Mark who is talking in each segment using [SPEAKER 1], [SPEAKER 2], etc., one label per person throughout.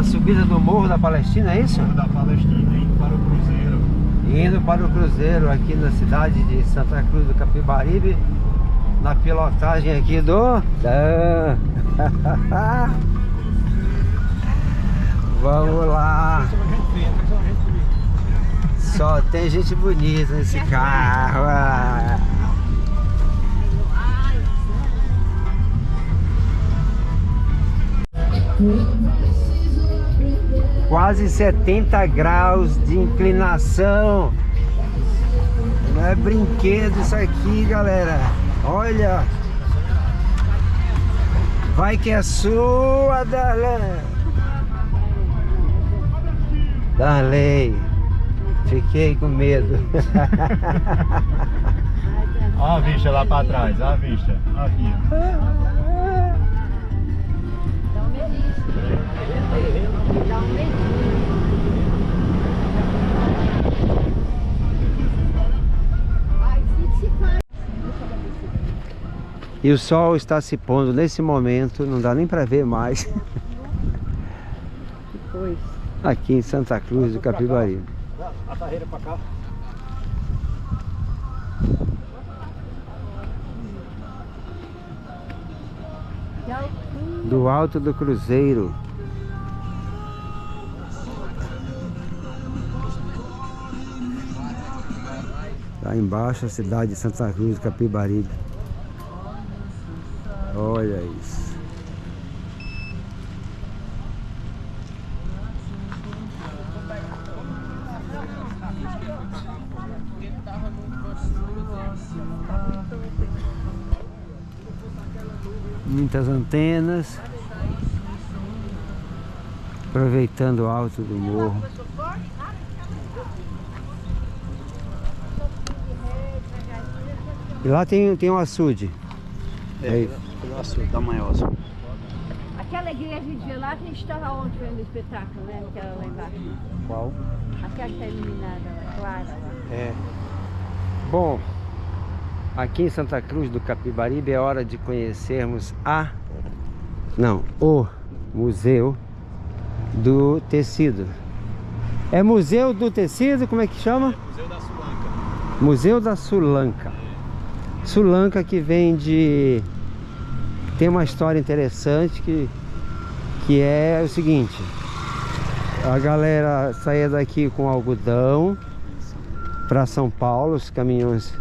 [SPEAKER 1] subida do Morro da Palestina, é isso?
[SPEAKER 2] Morro da Palestina, indo para o Cruzeiro.
[SPEAKER 1] Indo para o Cruzeiro aqui na cidade de Santa Cruz do Capibaribe, na pilotagem aqui do... Vamos lá. Só tem gente bonita nesse carro. Quase 70 graus de inclinação. Não é brinquedo isso aqui, galera. Olha. Vai que é sua, Darley. Darley. Fiquei com medo.
[SPEAKER 2] Olha a vista lá para trás, olha a vista. Aqui.
[SPEAKER 3] Dá um medinho. Dá um medinho.
[SPEAKER 1] E o sol está se pondo nesse momento, não dá nem para ver mais.
[SPEAKER 3] Depois.
[SPEAKER 1] Aqui em Santa Cruz do Capibaribe.
[SPEAKER 2] A carreira para cá.
[SPEAKER 1] Do alto do Cruzeiro. Lá embaixo a cidade de Santa Cruz do Capibaribe. Olha isso. Muitas antenas. Aproveitando o alto do morro. E lá tem um açude.
[SPEAKER 2] É isso. O açude da Manhosa.
[SPEAKER 3] Aquela igreja de lá, a gente estava ontem vendo o espetáculo, né? Aquela lá embaixo.
[SPEAKER 1] Qual?
[SPEAKER 3] Aquela que está iluminada, lá, clara lá.
[SPEAKER 1] É. Bom, aqui em Santa Cruz do Capibaribe é hora de conhecermos o Museu do Tecido. É Museu do Tecido? Como é que chama?
[SPEAKER 2] Museu da Sulanca.
[SPEAKER 1] Museu da Sulanca. Sulanca que vem de... Tem uma história interessante que é o seguinte. A galera saía daqui com algodão para São Paulo, os caminhões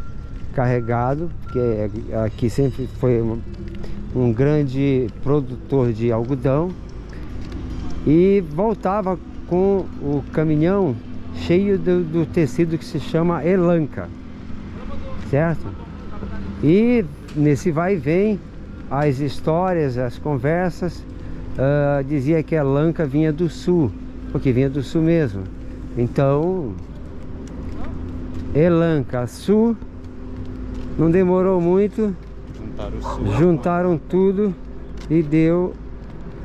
[SPEAKER 1] carregados, porque aqui sempre foi um grande produtor de algodão, e voltava com o caminhão cheio do tecido que se chama elanca, certo? E nesse vai e vem, as histórias, as conversas, dizia que a elanca vinha do sul, porque vinha do sul mesmo. Então, elanca, sul, não demorou muito, juntaram tudo e deu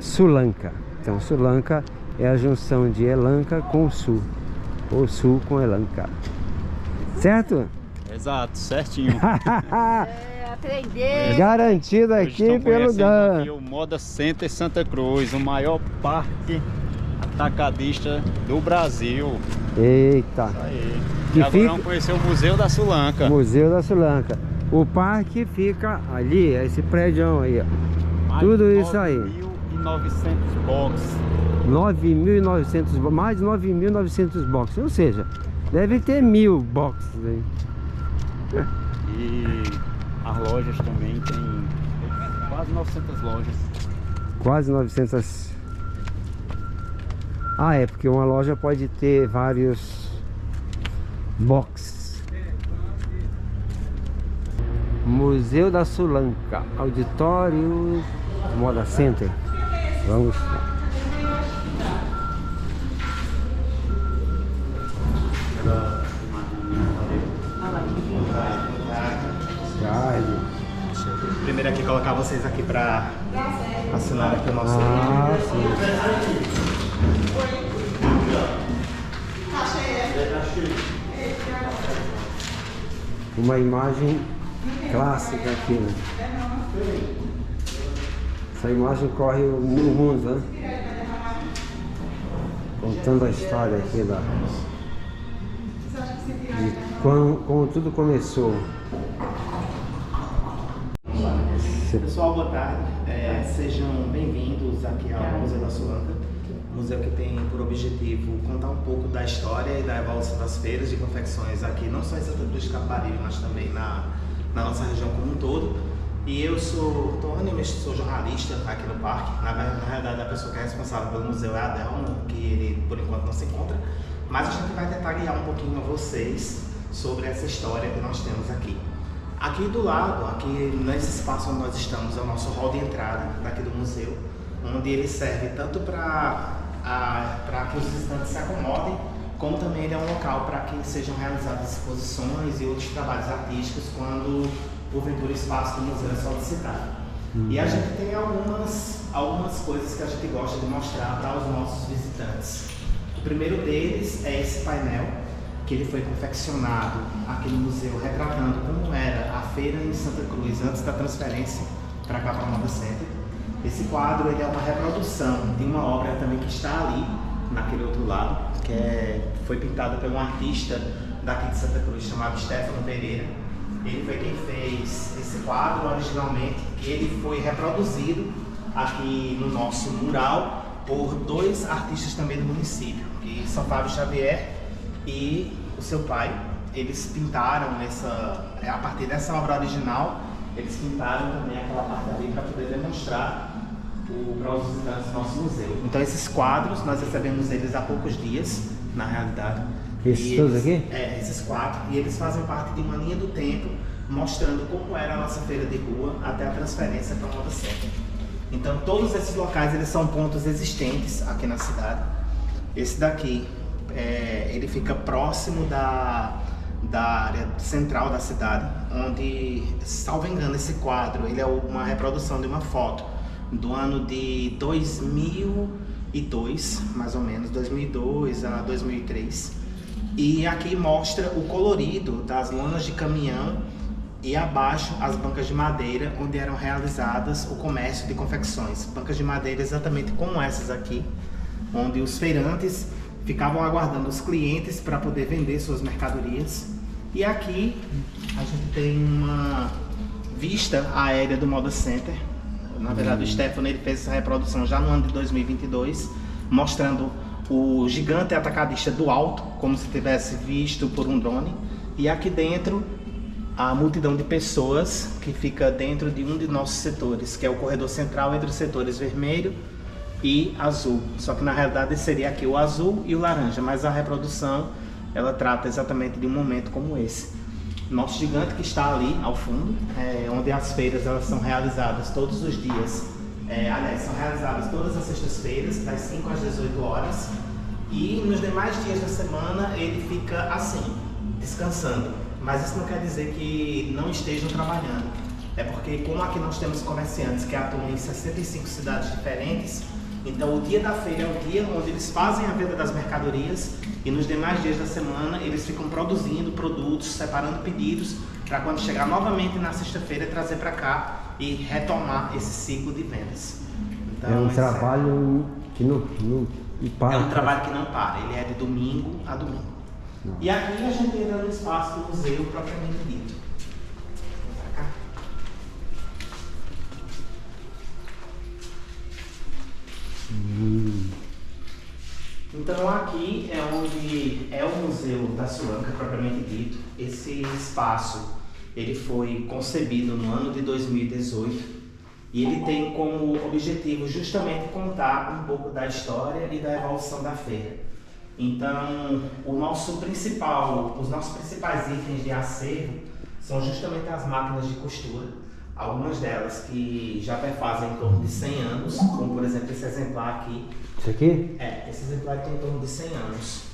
[SPEAKER 1] Sulanca. Então, Sulanca é a junção de elanca com sul, ou sul com elanca. Certo?
[SPEAKER 2] Exato, certinho.
[SPEAKER 3] Aprender.
[SPEAKER 1] Garantido aqui pelo Dan.
[SPEAKER 2] Aqui o Moda Center Santa Cruz, o maior parque atacadista do Brasil.
[SPEAKER 1] Eita.
[SPEAKER 2] Isso aí.
[SPEAKER 1] Que
[SPEAKER 2] E agora
[SPEAKER 1] fica...
[SPEAKER 2] vamos conhecer o Museu da Sulanca.
[SPEAKER 1] Museu da Sulanca. O parque fica ali, esse prédio aí, ó. Tudo isso aí.
[SPEAKER 2] 9.900 boxes.
[SPEAKER 1] 9.900, mais de 9.900 boxes, ou seja, deve ter 1.000 boxes aí.
[SPEAKER 2] E as lojas também tem quase 900 lojas.
[SPEAKER 1] Quase 900. Ah, é porque uma loja pode ter vários boxes. Museu da Sulanca, auditório Moda Center. Vamos lá.
[SPEAKER 2] Primeiro aqui colocar vocês aqui para assinar aqui o nosso.
[SPEAKER 1] Ah, sim. Uma imagem clássica aqui, né? Essa imagem corre o mundo, né? Contando a história aqui de como tudo começou.
[SPEAKER 4] Pessoal, boa tarde. Sejam bem-vindos aqui ao Museu da Sulanca. Museu que tem por objetivo contar um pouco da história e da evolução das feiras de confecções aqui, não só em Santa Cruz de Caparibe, mas também na nossa região como um todo. E eu sou Tony, sou jornalista aqui no parque. Na realidade, a pessoa que é responsável pelo museu é a Adelmo, que ele por enquanto não se encontra. Mas a gente vai tentar guiar um pouquinho a vocês sobre essa história que nós temos aqui. Aqui do lado, aqui nesse espaço onde nós estamos, é o nosso hall de entrada daqui do museu, onde ele serve tanto para que os visitantes se acomodem, como também ele é um local para que sejam realizadas exposições e outros trabalhos artísticos quando porventura o espaço do museu é solicitado. E a gente tem algumas coisas que a gente gosta de mostrar para os nossos visitantes. O primeiro deles é esse painel, que ele foi confeccionado aqui no museu, retratando como era a feira em Santa Cruz antes da transferência para cá, para o Moda Center. Esse quadro ele é uma reprodução de uma obra também que está ali, naquele outro lado, que foi pintada por um artista daqui de Santa Cruz, chamado Stefano Pereira. Ele foi quem fez esse quadro originalmente, e ele foi reproduzido aqui no nosso mural por dois artistas também do município, que são Fábio Xavier e o seu pai. Eles pintaram a partir dessa obra original, eles pintaram também aquela parte ali para poder demonstrar para os visitantes do nosso museu. Então esses quadros, nós recebemos eles há poucos dias, na realidade.
[SPEAKER 1] Esses todos aqui?
[SPEAKER 4] Esses quatro. E eles fazem parte de uma linha do tempo, mostrando como era a nossa feira de rua até a transferência para o Moda Center. Então todos esses locais, eles são pontos existentes aqui na cidade. Esse daqui, ele fica próximo da área central da cidade, onde, salvo engano, esse quadro ele é uma reprodução de uma foto do ano de 2002, mais ou menos, 2002 a 2003. E aqui mostra o colorido das lonas de caminhão e abaixo as bancas de madeira, onde eram realizadas o comércio de confecções. Bancas de madeira exatamente como essas aqui, onde os feirantes ficavam aguardando os clientes para poder vender suas mercadorias. E aqui a gente tem uma vista aérea do Moda Center. Na verdade, o Stefano ele fez essa reprodução já no ano de 2022, mostrando o gigante atacadista do alto, como se tivesse visto por um drone. E aqui dentro, a multidão de pessoas que fica dentro de um de nossos setores, que é o corredor central entre os setores vermelho e azul. Só que na realidade seria aqui o azul e o laranja, mas a reprodução ela trata exatamente de um momento como esse. Nosso gigante que está ali ao fundo, onde as feiras elas são realizadas todos os dias. Aliás, são realizadas todas as sextas-feiras, das 5 às 18 horas. E nos demais dias da semana ele fica assim, descansando. Mas isso não quer dizer que não estejam trabalhando. É porque como aqui nós temos comerciantes que atuam em 65 cidades diferentes, então o dia da feira é o dia onde eles fazem a venda das mercadorias e nos demais dias da semana eles ficam produzindo produtos, separando pedidos para quando chegar novamente na sexta-feira trazer para cá e retomar esse ciclo de vendas. Então,
[SPEAKER 1] é um trabalho que não para.
[SPEAKER 4] É um trabalho que não para, ele é de domingo a domingo. Não. E aqui a gente entra no espaço do museu propriamente dito. Vamos para cá. Então aqui é onde é o Museu da Sulanca propriamente dito. Esse espaço ele foi concebido no ano de 2018 e ele tem como objetivo justamente contar um pouco da história e da evolução da feira. Então os nossos principais itens de acervo são justamente as máquinas de costura, algumas delas que já perfazem em torno de 100 anos, como por exemplo esse exemplar aqui.
[SPEAKER 1] Isso aqui?
[SPEAKER 4] Esse exemplar tem em torno de 100 anos.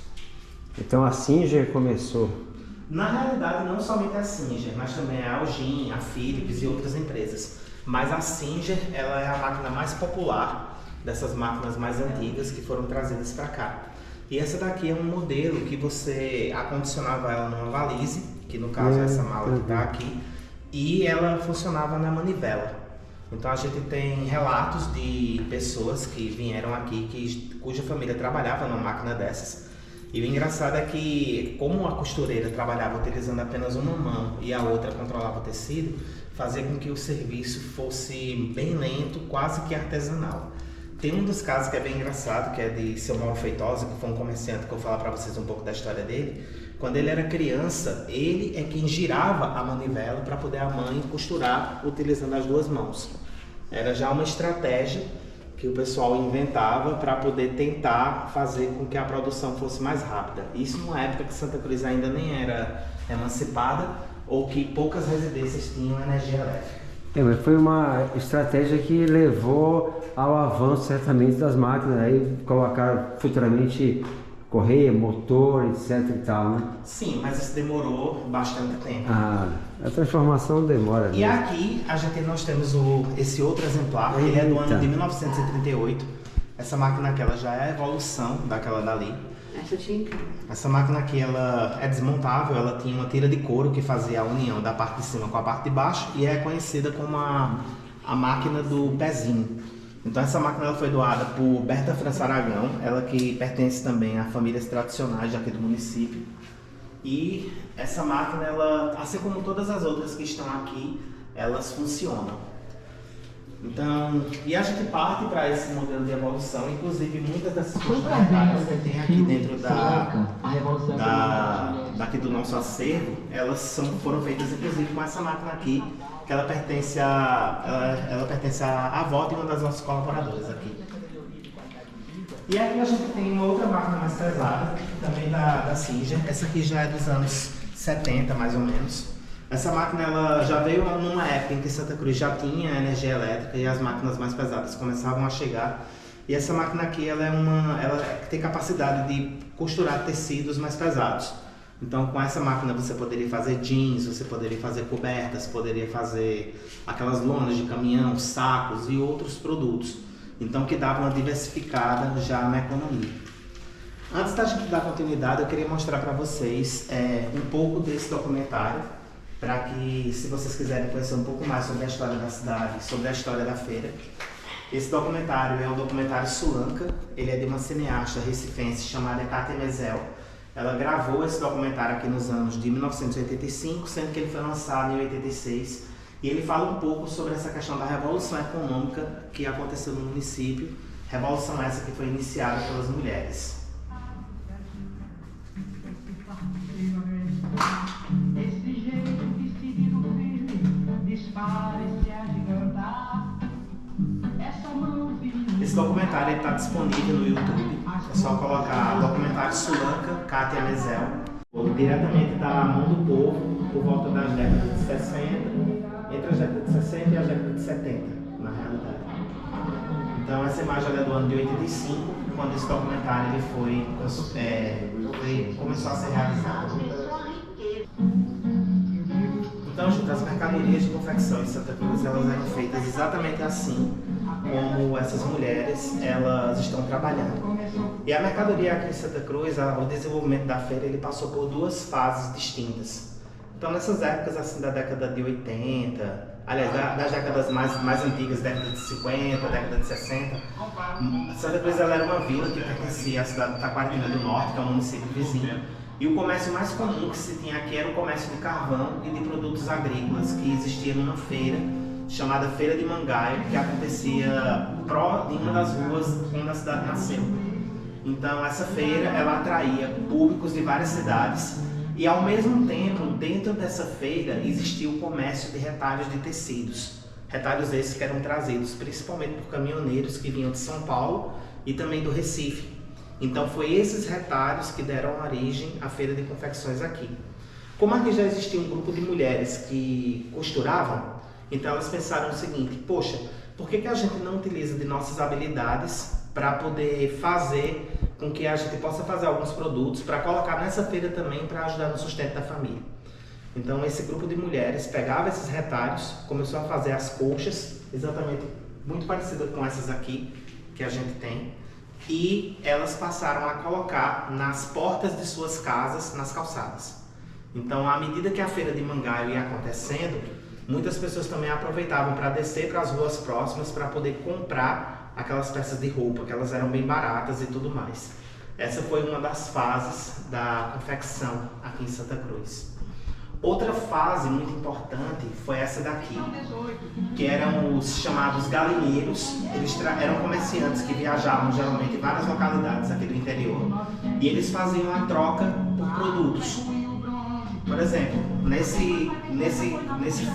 [SPEAKER 1] Então a Singer começou?
[SPEAKER 4] Na realidade, não somente a Singer, mas também a Elgin, a Philips e outras empresas. Mas a Singer, ela é a máquina mais popular dessas máquinas mais antigas que foram trazidas para cá. E essa daqui é um modelo que você acondicionava ela numa valise, que no caso é essa mala que está aqui, e ela funcionava na manivela. Então a gente tem relatos de pessoas que vieram aqui, cuja família trabalhava numa máquina dessas. E o engraçado é que, como a costureira trabalhava utilizando apenas uma mão e a outra controlava o tecido, fazia com que o serviço fosse bem lento, quase que artesanal. Tem um dos casos que é bem engraçado, que é de seu Mauro Feitosa, que foi um comerciante, que eu vou falar para vocês um pouco da história dele. Quando ele era criança, ele é quem girava a manivela para poder a mãe costurar utilizando as duas mãos. Era já uma estratégia que o pessoal inventava para poder tentar fazer com que a produção fosse mais rápida. Isso numa época que Santa Cruz ainda nem era emancipada ou que poucas residências tinham energia elétrica.
[SPEAKER 1] Mas foi uma estratégia que levou ao avanço certamente das máquinas, aí colocaram futuramente correia, motor, etc e tal, né?
[SPEAKER 4] Sim, mas isso demorou bastante tempo.
[SPEAKER 1] A transformação demora.
[SPEAKER 4] E aqui nós temos esse outro exemplar, ele é do ano de 1938. Essa máquina aqui ela já é a evolução daquela dali. Essa máquina aqui ela é desmontável, ela tinha uma tira de couro que fazia a união da parte de cima com a parte de baixo e é conhecida como a máquina do pezinho. Então essa máquina ela foi doada por Berta França Aragão, ela que pertence também a famílias tradicionais aqui do município. E essa máquina, ela, assim como todas as outras que estão aqui, elas funcionam. Então, e a gente parte para esse modelo de evolução, inclusive muitas dessas funcionalidades que tem aqui dentro daqui do nosso acervo, elas foram feitas inclusive com essa máquina aqui, que ela pertence à avó de uma das nossas colaboradoras aqui. E aqui a gente tem uma outra máquina mais pesada, também da Singer. Essa aqui já é dos anos 70, mais ou menos. Essa máquina ela já veio numa época em que Santa Cruz já tinha energia elétrica e as máquinas mais pesadas começavam a chegar. E essa máquina aqui ela tem capacidade de costurar tecidos mais pesados. Então com essa máquina você poderia fazer jeans, você poderia fazer cobertas, poderia fazer aquelas lonas de caminhão, sacos e outros produtos. Então que dava uma diversificada já na economia. Antes da gente dar continuidade, eu queria mostrar para vocês um pouco desse documentário, para que, se vocês quiserem conhecer um pouco mais sobre a história da cidade, sobre a história da feira. Esse documentário é o documentário Sulanca, ele é de uma cineasta recifense chamada Kátia Mezel. Ela gravou esse documentário aqui nos anos de 1985, sendo que ele foi lançado em 86. E ele fala um pouco sobre essa questão da revolução econômica que aconteceu no município, revolução essa que foi iniciada pelas mulheres. Esse documentário está disponível no YouTube, é só colocar documentário Sulanca, Kátia Mezel, diretamente da mão do povo, por volta das décadas de 60, entre as décadas de 60 e as décadas de 70, na realidade. Então essa imagem é do ano de 85, quando esse documentário ele começou a ser realizado. Então, gente, as mercadorias de confecção em Santa Cruz, elas eram feitas exatamente assim como essas mulheres elas estão trabalhando. E a mercadoria aqui em Santa Cruz, o desenvolvimento da feira, ele passou por duas fases distintas. Então, nessas épocas assim da década de 80, aliás, das décadas mais antigas, década de 50, década de 60, Santa Cruz ela era uma vila que pertencia à cidade de Taquaritinga do Norte, que é um município vizinho. E o comércio mais comum que se tinha aqui era o comércio de carvão e de produtos agrícolas, que existia numa feira chamada Feira de Mangaio, que acontecia em uma das ruas onde a cidade nasceu. Então essa feira ela atraía públicos de várias cidades e ao mesmo tempo dentro dessa feira existia o comércio de retalhos de tecidos. Retalhos esses que eram trazidos principalmente por caminhoneiros que vinham de São Paulo e também do Recife. Então foi esses retalhos que deram origem à feira de confecções aqui. Como aqui já existia um grupo de mulheres que costuravam, então elas pensaram o seguinte: poxa, por que a gente não utiliza de nossas habilidades para poder fazer com que a gente possa fazer alguns produtos para colocar nessa feira também para ajudar no sustento da família? Então esse grupo de mulheres pegava esses retalhos, começou a fazer as colchas, exatamente muito parecida com essas aqui que a gente tem, e elas passaram a colocar nas portas de suas casas, nas calçadas. Então, à medida que a feira de Mangaio ia acontecendo, muitas pessoas também aproveitavam para descer para as ruas próximas para poder comprar aquelas peças de roupa, que elas eram bem baratas e tudo mais. Essa foi uma das fases da confecção aqui em Santa Cruz. Outra fase muito importante foi essa daqui, que eram os chamados galinheiros. Eles eram comerciantes que viajavam geralmente em várias localidades aqui do interior e eles faziam a troca por produtos. Por exemplo, nesse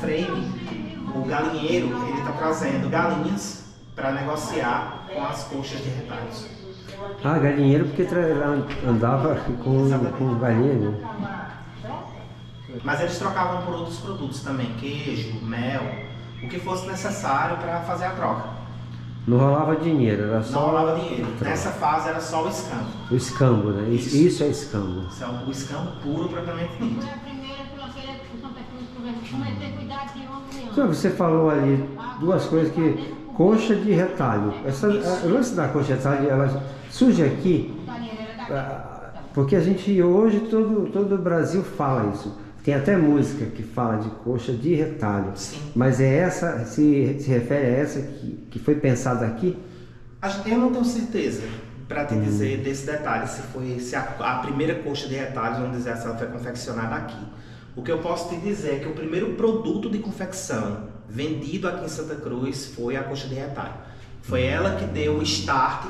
[SPEAKER 4] frame, o galinheiro ele está trazendo galinhas para negociar com as coxas de retalhos.
[SPEAKER 1] Ah, galinheiro porque andava com galinha, né?
[SPEAKER 4] Mas eles trocavam por outros produtos também, queijo, mel, o que fosse necessário para fazer a troca.
[SPEAKER 1] Não rolava dinheiro, era só...
[SPEAKER 4] Não rolava dinheiro. Nessa fase era só o escambo.
[SPEAKER 1] O escambo, né? Isso é escambo.
[SPEAKER 4] Isso é o escambo puro propriamente dito.
[SPEAKER 1] Você falou ali duas coisas que... Coxa de retalho. O lance da coxa de retalho, ela surge aqui... Porque a gente hoje, todo o Brasil fala isso. Tem até música que fala de coxa de retalho.
[SPEAKER 4] Sim.
[SPEAKER 1] Mas é essa, se refere a essa que foi pensada aqui?
[SPEAKER 4] Eu não tenho certeza para te dizer desse detalhe, se a primeira coxa de retalhos, vamos dizer, se ela foi confeccionada aqui. O que eu posso te dizer é que o primeiro produto de confecção vendido aqui em Santa Cruz foi a coxa de retalho. Foi ela que deu o start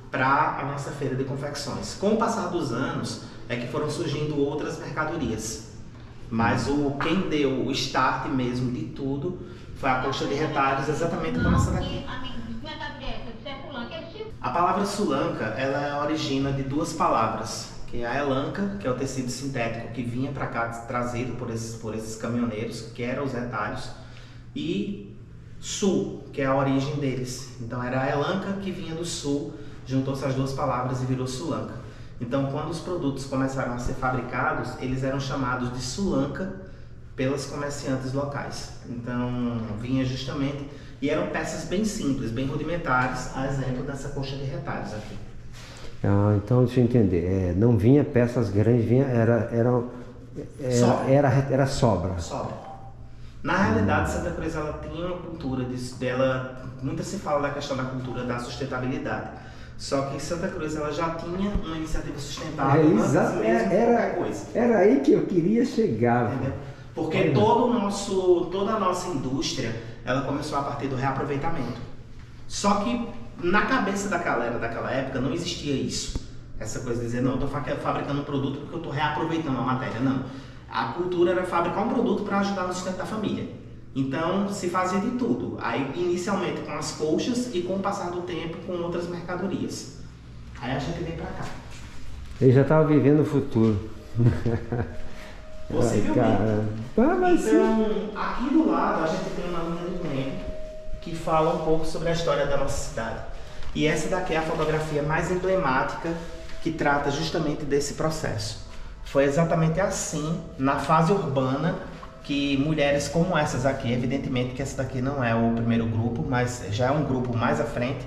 [SPEAKER 4] para a nossa feira de confecções. Com o passar dos anos é que foram surgindo outras mercadorias. Mas quem deu o start mesmo de tudo foi a coxa de retalhos, exatamente como essa daqui. A palavra sulanca, ela origina de duas palavras, que é a elanca, que é o tecido sintético que vinha para cá trazido por esses caminhoneiros, que eram os retalhos, e sul, que é a origem deles. Então era a elanca que vinha do sul, juntou-se as duas palavras e virou sulanca. Então, quando os produtos começaram a ser fabricados, eles eram chamados de sulanca pelas comerciantes locais. Então, vinha justamente... E eram peças bem simples, bem rudimentares, a exemplo dessa coxa de retalhos aqui.
[SPEAKER 1] Ah, então, deixa eu entender. Não vinha peças grandes, vinha, era sobra.
[SPEAKER 4] Sobra. Na realidade, Santa Cruz ela tinha uma cultura dela... Muito se fala da questão da cultura da sustentabilidade. Só que Santa Cruz ela já tinha uma iniciativa sustentável
[SPEAKER 1] era aí que eu queria chegar.
[SPEAKER 4] Entendeu? Porque toda a nossa indústria ela começou a partir do reaproveitamento. Só que na cabeça da galera daquela época não existia isso. Essa coisa de dizer, não, eu estou fabricando um produto porque eu estou reaproveitando a matéria. Não. A cultura era fabricar um produto para ajudar no sustento da família. Então se fazia de tudo, aí inicialmente com as coxas e com o passar do tempo com outras mercadorias. Aí a gente vem pra cá.
[SPEAKER 1] Ele já estava vivendo o futuro.
[SPEAKER 4] Possivelmente. Então aqui do lado a gente tem uma linha do tempo que fala um pouco sobre a história da nossa cidade. E essa daqui é a fotografia mais emblemática que trata justamente desse processo. Foi exatamente assim, na fase urbana, que mulheres como essas aqui, evidentemente que essa daqui não é o primeiro grupo, mas já é um grupo mais à frente,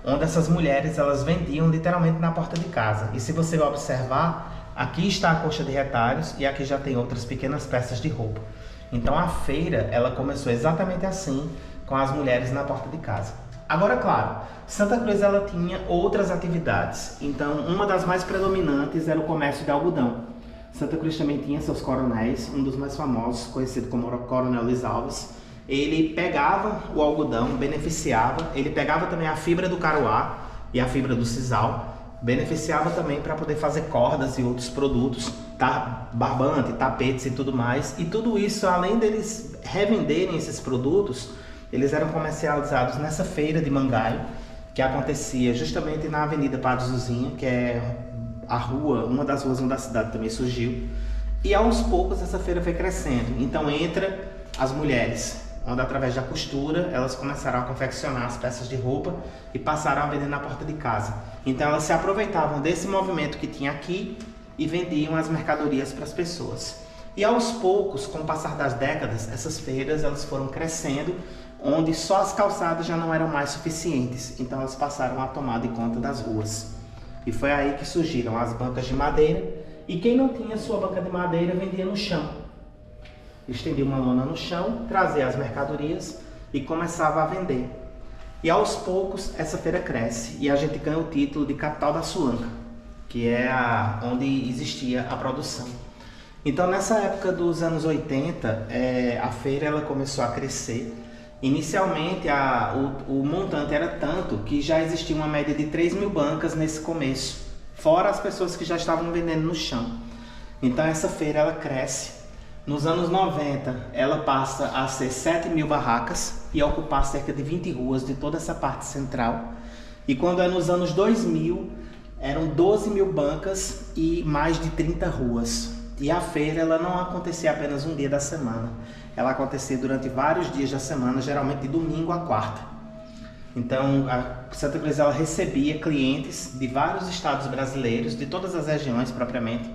[SPEAKER 4] onde essas mulheres elas vendiam literalmente na porta de casa. E se você observar, aqui está a coxa de retalhos e aqui já tem outras pequenas peças de roupa. Então a feira ela começou exatamente assim, com as mulheres na porta de casa. Agora, claro, Santa Cruz ela tinha outras atividades. Então uma das mais predominantes era o comércio de algodão. Santa Cruz também tinha seus coronéis, um dos mais famosos, conhecido como Coronel Luiz Alves. Ele pegava o algodão, beneficiava, ele pegava também a fibra do caruá e a fibra do sisal, beneficiava também para poder fazer cordas e outros produtos, barbante, tapetes e tudo mais. E tudo isso, além deles revenderem esses produtos, eles eram comercializados nessa feira de Mangaio, que acontecia justamente na Avenida Padre Zuzinha, que é a rua, uma das ruas onde a cidade também surgiu. E aos poucos essa feira foi crescendo. Então entra as mulheres, onde através da costura elas começaram a confeccionar as peças de roupa e passaram a vender na porta de casa. Então elas se aproveitavam desse movimento que tinha aqui e vendiam as mercadorias para as pessoas. E aos poucos, com o passar das décadas, essas feiras elas foram crescendo, onde só as calçadas já não eram mais suficientes. Então elas passaram a tomar de conta das ruas. E foi aí que surgiram as bancas de madeira, e quem não tinha sua banca de madeira vendia no chão. estendia uma lona no chão, trazia as mercadorias e começava a vender. E aos poucos essa feira cresce e a gente ganha o título de capital da Sulanca, que é onde existia a produção. Então nessa época dos anos 80, a feira ela começou a crescer. Inicialmente o montante era tanto que já existia uma média de 3.000 bancas nesse começo, fora as pessoas que já estavam vendendo no chão. Então essa feira ela cresce. Nos anos 90 ela passa a ser 7.000 barracas e a ocupar cerca de 20 ruas de toda essa parte central. E quando é nos anos 2000 eram 12.000 bancas e mais de 30 ruas. E a feira ela não acontecia apenas um dia da semana, ela acontecia durante vários dias da semana, geralmente de domingo a quarta. Então a Santa Cruz ela recebia clientes de vários estados brasileiros, de todas as regiões propriamente,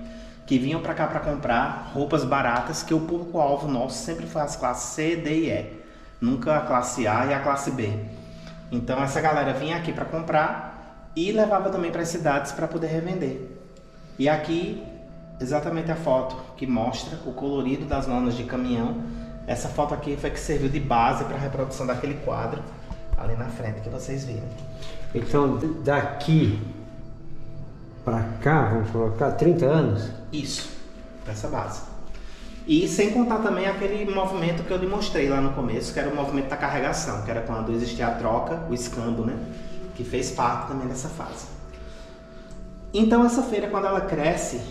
[SPEAKER 4] que vinham para cá para comprar roupas baratas, que o público-alvo nosso sempre foi as classes C, D e E, nunca a classe A e a classe B. Então essa galera vinha aqui para comprar e levava também para as cidades para poder revender. E aqui, exatamente a foto que mostra o colorido das lonas de caminhão. Essa foto aqui foi que serviu de base para a reprodução daquele quadro ali na frente que vocês viram.
[SPEAKER 1] Então daqui para cá, vamos colocar 30 anos?
[SPEAKER 4] Isso, essa base. E sem contar também aquele movimento que eu lhe mostrei lá no começo, que era o movimento da carregação, que era quando existia a troca, o escambo, né? Que fez parte também dessa fase. Então essa feira, quando ela cresce,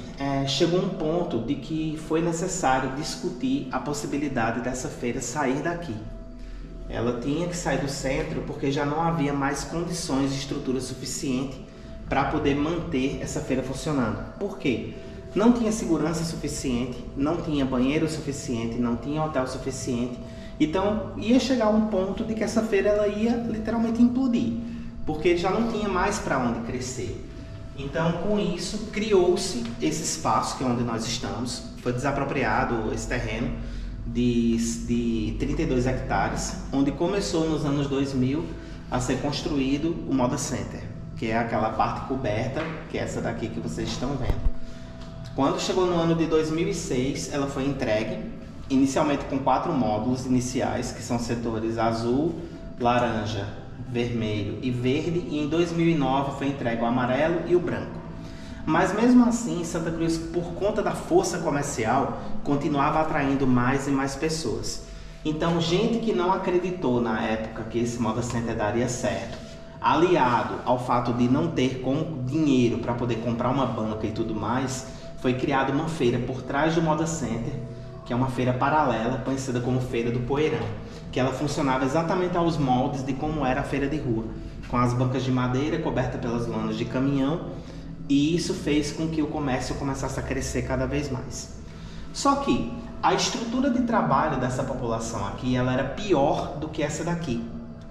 [SPEAKER 4] chegou um ponto de que foi necessário discutir a possibilidade dessa feira sair daqui. Ela tinha que sair do centro porque já não havia mais condições de estrutura suficiente para poder manter essa feira funcionando. Por quê? Não tinha segurança suficiente, não tinha banheiro suficiente, não tinha hotel suficiente. Então ia chegar um ponto de que essa feira ela ia literalmente implodir, porque já não tinha mais para onde crescer. Então com isso criou-se esse espaço que é onde nós estamos. Foi desapropriado esse terreno de 32 hectares, onde começou nos anos 2000 a ser construído o Moda Center, que é aquela parte coberta, que é essa daqui que vocês estão vendo. Quando chegou no ano de 2006, ela foi entregue, inicialmente com 4 módulos iniciais, que são setores azul, laranja, vermelho e verde, e em 2009 foi entregue o amarelo e o branco. Mas mesmo assim, Santa Cruz, por conta da força comercial, continuava atraindo mais e mais pessoas. Então, gente que não acreditou na época que esse Moda Center daria certo, aliado ao fato de não ter com dinheiro para poder comprar uma banca e tudo mais, foi criada uma feira por trás do Moda Center, que é uma feira paralela, conhecida como Feira do Poeirão, que ela funcionava exatamente aos moldes de como era a feira de rua, com as bancas de madeira cobertas pelas lonas de caminhão, e isso fez com que o comércio começasse a crescer cada vez mais. Só que a estrutura de trabalho dessa população aqui, ela era pior do que essa daqui.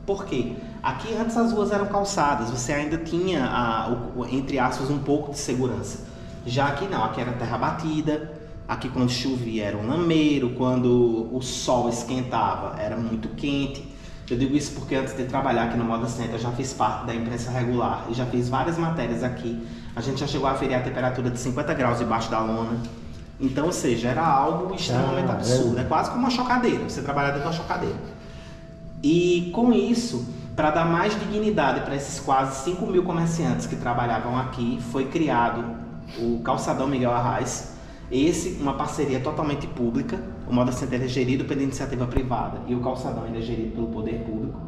[SPEAKER 4] Por quê? Aqui antes as ruas eram calçadas, você ainda tinha, entre aspas, um pouco de segurança. Já aqui não, aqui era terra batida, aqui quando chovia era um lameiro, quando o sol esquentava era muito quente. Eu digo isso porque antes de trabalhar aqui no Moda Center eu já fiz parte da imprensa regular e já fiz várias matérias aqui. A gente já chegou a aferir a temperatura de 50 graus debaixo da lona. Então, ou seja, era algo extremamente absurdo, é quase como uma chocadeira, você trabalhar dentro de uma chocadeira. E com isso, para dar mais dignidade para esses quase 5.000 comerciantes que trabalhavam aqui, foi criado o Calçadão Miguel Arraes. Esse, uma parceria totalmente pública. O Moda Center é gerido pela iniciativa privada e o Calçadão é gerido pelo poder público,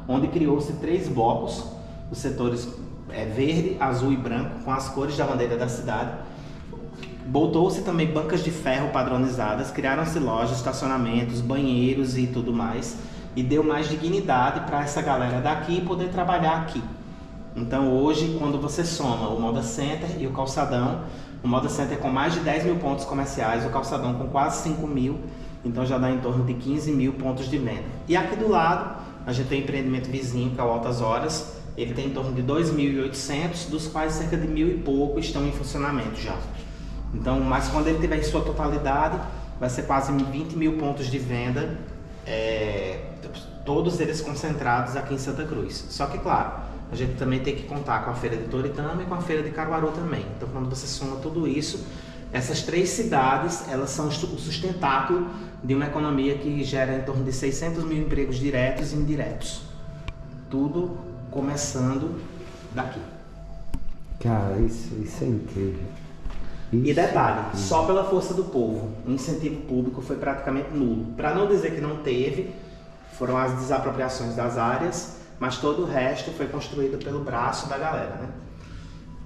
[SPEAKER 4] onde criou-se 3 blocos, os setores verde, azul e branco, com as cores da bandeira da cidade. Botou-se também bancas de ferro padronizadas, criaram-se lojas, estacionamentos, banheiros e tudo mais, e deu mais dignidade para essa galera daqui poder trabalhar aqui. Então hoje, quando você soma o Moda Center e o Calçadão, o Moda Center com mais de 10.000 pontos comerciais, o Calçadão com quase 5.000, então já dá em torno de 15.000 pontos de venda. E aqui do lado, a gente tem um empreendimento vizinho, que é o Altas Horas, ele tem em torno de 2.800, dos quais cerca de 1.000 e pouco estão em funcionamento já. Então, mas quando ele tiver em sua totalidade, vai ser quase 20.000 pontos de venda, todos eles concentrados aqui em Santa Cruz. Só que, claro, a gente também tem que contar com a feira de Toritama e com a feira de Caruaru também. Então, quando você soma tudo isso, Essas 3 cidades, elas são o sustentáculo de uma economia que gera em torno de 600 mil empregos diretos e indiretos. Tudo começando daqui.
[SPEAKER 1] Cara, isso é incrível.
[SPEAKER 4] E detalhe, só pela força do povo, o incentivo público foi praticamente nulo. Para não dizer que não teve, foram as desapropriações das áreas, mas todo o resto foi construído pelo braço da galera, né?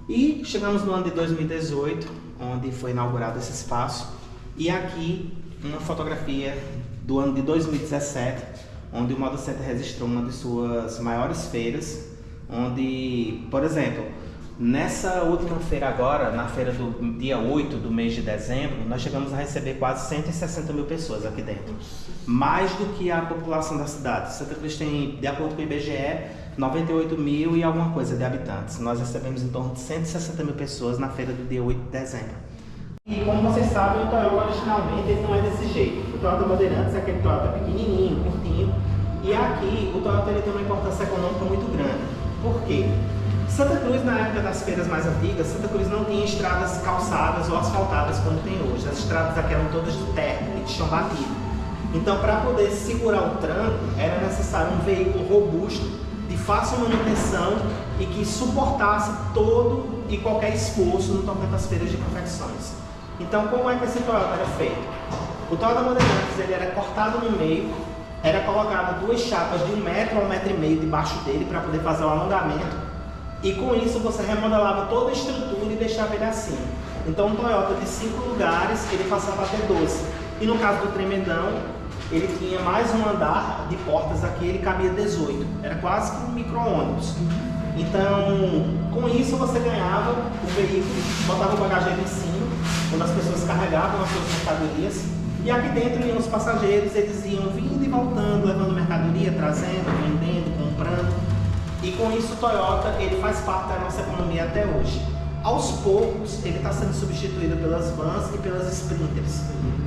[SPEAKER 4] E chegamos no ano de 2018, onde foi inaugurado esse espaço, e aqui uma fotografia do ano de 2017, onde o Moda Center registrou uma de suas maiores feiras, onde, por exemplo, nessa última feira agora, na feira do dia 8 do mês de dezembro, nós chegamos a receber quase 160 mil pessoas aqui dentro. Mais do que a população da cidade. Santa Cruz tem, de acordo com o IBGE, 98 mil e alguma coisa de habitantes. Nós recebemos em torno de 160 mil pessoas na feira do dia 8 de dezembro. E como vocês sabem, o Toyota originalmente ele não é desse jeito. O Toyota Bandeirantes é aquele Toyota pequenininho, curtinho. E aqui o Toyota ele tem uma importância econômica muito grande. Por quê? Santa Cruz, na época das feiras mais antigas, Santa Cruz não tinha estradas calçadas ou asfaltadas como tem hoje. As estradas aqui eram todas de terra e de chão batido. Então, para poder segurar o tranco, era necessário um veículo robusto, de fácil manutenção e que suportasse todo e qualquer esforço no tocante às feiras de confecções. Então, como é que esse Toyota era feito? O Toyota Bandeirantes ele era cortado no meio, era colocado 2 chapas de 1 metro a 1,5 metro debaixo dele para poder fazer o alongamento. E com isso você remodelava toda a estrutura e deixava ele assim. Então um Toyota de 5 lugares, ele passava a ter 12. E no caso do Tremendão, ele tinha mais um andar de portas aqui, ele cabia 18. Era quase que um micro-ônibus. Então, com isso você ganhava o veículo, botava o bagageiro em cima, quando as pessoas carregavam as suas mercadorias. E aqui dentro iam os passageiros, eles iam vindo e voltando, levando mercadoria, trazendo, vendendo, comprando. E com isso o Toyota ele faz parte da nossa economia até hoje. Aos poucos ele está sendo substituído pelas vans e pelas sprinters,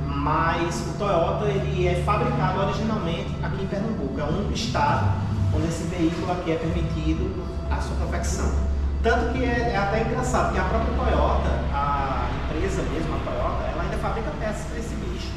[SPEAKER 4] mas o Toyota ele é fabricado originalmente aqui em Pernambuco. É o único estado onde esse veículo aqui é permitido a sua confecção. Tanto que é até engraçado que a própria Toyota, a empresa mesmo, a Toyota, ela ainda fabrica peças para esse bicho.